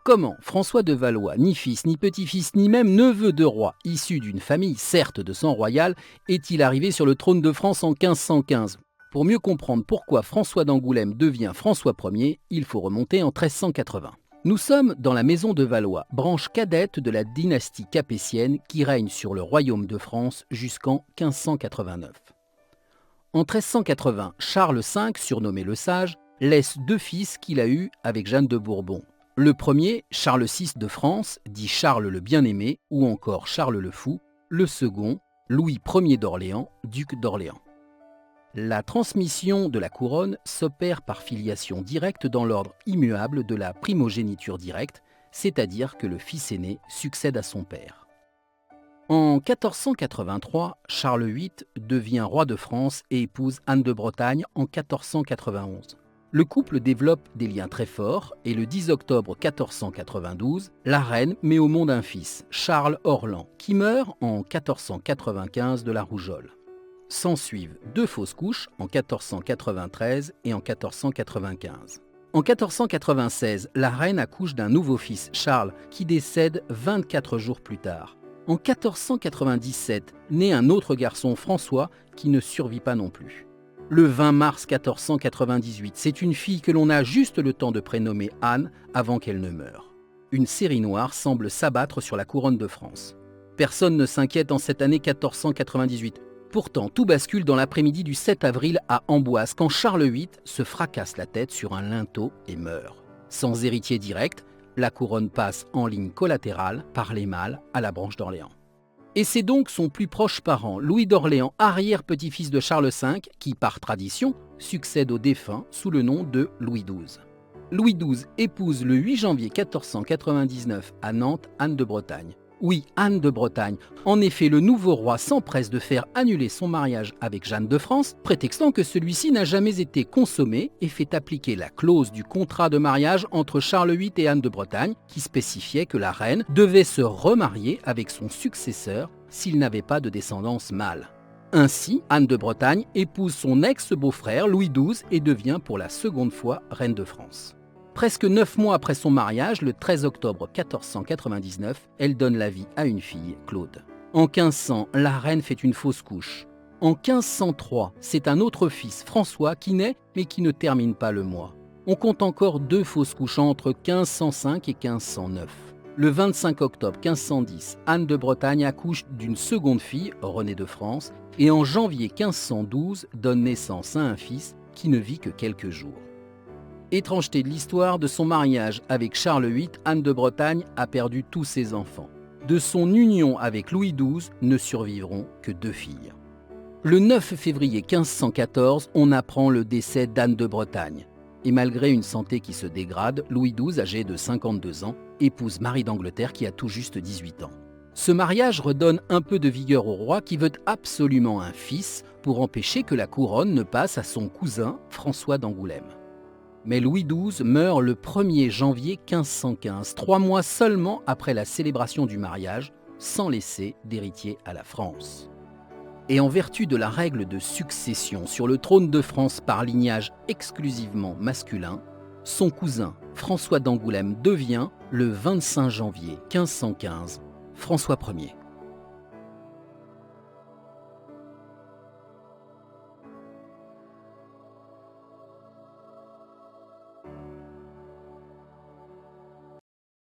Comment François de Valois, ni fils, ni petit-fils, ni même neveu de roi, issu d'une famille certes de sang royal, est-il arrivé sur le trône de France en 1515 ? Pour mieux comprendre pourquoi François d'Angoulême devient François Ier, il faut remonter en 1380. Nous sommes dans la maison de Valois, branche cadette de la dynastie capétienne qui règne sur le royaume de France jusqu'en 1589. En 1380, Charles V, surnommé le Sage, laisse 2 fils qu'il a eus avec Jeanne de Bourbon. Le premier, Charles VI de France, dit Charles le Bien-Aimé ou encore Charles le Fou. Le second, Louis Ier d'Orléans, duc d'Orléans. La transmission de la couronne s'opère par filiation directe dans l'ordre immuable de la primogéniture directe, c'est-à-dire que le fils aîné succède à son père. En 1483, Charles VIII devient roi de France et épouse Anne de Bretagne en 1491. Le couple développe des liens très forts et le 10 octobre 1492, la reine met au monde un fils, Charles Orlan, qui meurt en 1495 de la rougeole. S'ensuivent 2 fausses couches en 1493 et en 1495. En 1496, la reine accouche d'un nouveau fils, Charles, qui décède 24 jours plus tard. En 1497, naît un autre garçon, François, qui ne survit pas non plus. Le 20 mars 1498, c'est une fille que l'on a juste le temps de prénommer Anne avant qu'elle ne meure. Une série noire semble s'abattre sur la couronne de France. Personne ne s'inquiète en cette année 1498. Pourtant, tout bascule dans l'après-midi du 7 avril à Amboise quand Charles VIII se fracasse la tête sur un linteau et meurt. Sans héritier direct, la couronne passe en ligne collatérale par les mâles à la branche d'Orléans. Et c'est donc son plus proche parent, Louis d'Orléans, arrière-petit-fils de Charles V, qui, par tradition, succède au défunt sous le nom de Louis XII. Louis XII épouse le 8 janvier 1499 à Nantes Anne de Bretagne. Oui, Anne de Bretagne. En effet, le nouveau roi s'empresse de faire annuler son mariage avec Jeanne de France, prétextant que celui-ci n'a jamais été consommé et fait appliquer la clause du contrat de mariage entre Charles VIII et Anne de Bretagne, qui spécifiait que la reine devait se remarier avec son successeur s'il n'avait pas de descendance mâle. Ainsi, Anne de Bretagne épouse son ex-beau-frère Louis XII et devient pour la seconde fois reine de France. Presque 9 mois après son mariage, le 13 octobre 1499, elle donne la vie à une fille, Claude. En 1500, la reine fait une fausse couche. En 1503, c'est un autre fils, François, qui naît mais qui ne termine pas le mois. On compte encore 2 fausses couches entre 1505 et 1509. Le 25 octobre 1510, Anne de Bretagne accouche d'une seconde fille, Renée de France, et en janvier 1512 donne naissance à un fils qui ne vit que quelques jours. Étrangeté de l'histoire, de son mariage avec Charles VIII, Anne de Bretagne a perdu tous ses enfants. De son union avec Louis XII ne survivront que 2 filles. Le 9 février 1514, on apprend le décès d'Anne de Bretagne. Et malgré une santé qui se dégrade, Louis XII, âgé de 52 ans, épouse Marie d'Angleterre qui a tout juste 18 ans. Ce mariage redonne un peu de vigueur au roi qui veut absolument un fils pour empêcher que la couronne ne passe à son cousin François d'Angoulême. Mais Louis XII meurt le 1er janvier 1515, 3 mois seulement après la célébration du mariage, sans laisser d'héritier à la France. Et en vertu de la règle de succession sur le trône de France par lignage exclusivement masculin, son cousin François d'Angoulême devient, le 25 janvier 1515, François Ier.